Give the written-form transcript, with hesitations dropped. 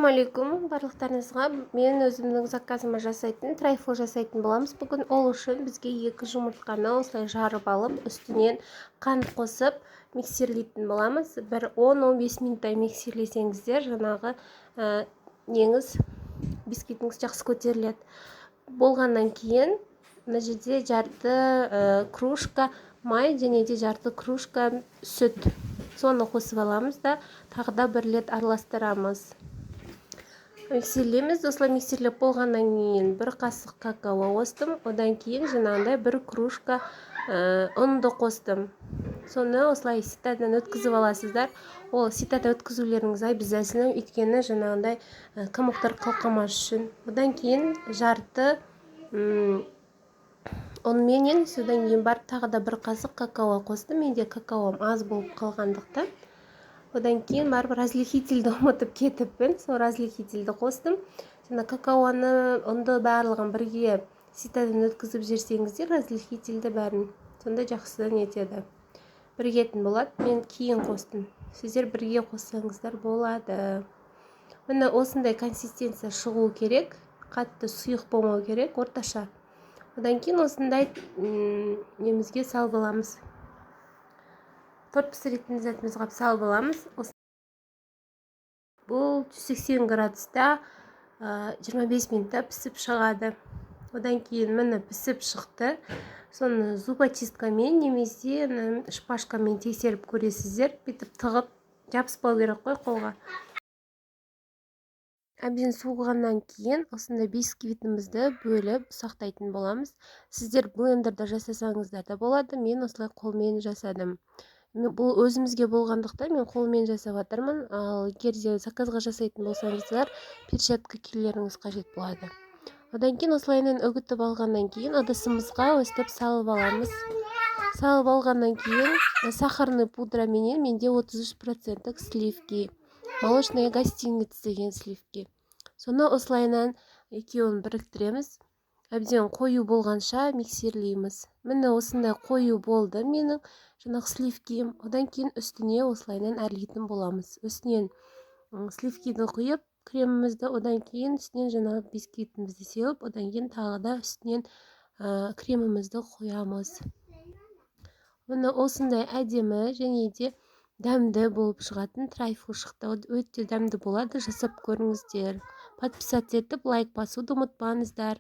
Ассалаумалейкум барлықтарыңызға. Мен өзімнің заказыма жасайтын трайфл жасайтын боламыз. Бүгін ол үшін бізге 2 жұмыртқаны осылай жарып алып, үстінен қант қосып миксерлейтін боламыз. Бір 10-15 минуттай миксерлесеңіздер, жаңағы неңіз бисквитіңіз жақсы көтеріледі. Болғаннан кейін мына жерде жарты кружка май және де жарты кружка сүт. Соны қосып аламыз да тағы да бір рет араластырамыз. Миксерлейміз. Осылай миксерлеп болғаннан кейін бір қасық какао қостым. Одан кейін жаңағындай бір кружка ұнды қостым. Соны осылай ситадан өткізіп аласыздар. Ол ситада өткізулеріңіз обязательно, өйткені жаңағындай қамақтар қалқамас үшін. Одан кейін жарты онменен содан кейін барып тағы да бір қасық какао қостым. Менде какаом аз болып қалғандықтан. Одан кейін барып разлихительді ұмытып кетіппін. Сол разлихительді қостым. Жаңа какаоны, ұнды барлығын бірге ситадан өткізіп жерсеңіздер, разлихительді бәрін. Сонда жақсыдан етеді. Біргетін болады. Мен кейін қостым. Сіздер бірге қоссаңыздар болады. Міне осындай консистенция шығу керек. Қатты сұйық болмау керек, орташа. Одан кейін осындай немізге салып аламыз. Торт пісіретін затымызға салып аламыз. Бұл 180 градуста 25 минутта пісіп шығады. Одан кейін міне пісіп шықты. Соны зубочисткамен немесе шпажкамен тексеріп көресіздер. Бүйтіп тығып жабыспау керек қой қолға. Әбден суығаннан кейін осындай бисквитімізді бөліп сақтайтын боламыз. Сіздер блендерда жасасаңыздар да болады. Мен осылай қолмен жасадым. Бұл өзімізге болғандықтан мен қолмен жасап жатырмын. Ал егер де заказға жасайтын болсаңыздар, перчатка киюлеріңіз қажет болады. Одан кейін осылайынан үгітіп алғаннан кейін ыдысымызға өстіп салып аламыз. Салып алғаннан кейін сахарный пудраменен менде 33% сливки. Молочная гостиница деген сливки. Соны осылайынан екеуін біріктіреміз. Әбден қою болғанша миксерлейміз. Міне осындай қою болды менің жаңағы сливким. Одан кейін үстіне осылайынан әрлейтін боламыз. Үстінен сливкиді құйып, кремімізді, одан кейін үстінен жаңағы бисквитімізді сеуіп, одан кейін тағы да үстінен кремімізді құямыз. Міне осындай әдемі және де дәмді болып шығатын трайфл шықты. Өте дәмді болады, жасап көріңіздер. Подписаться етіп, лайк басуды ұмытпаңыздар.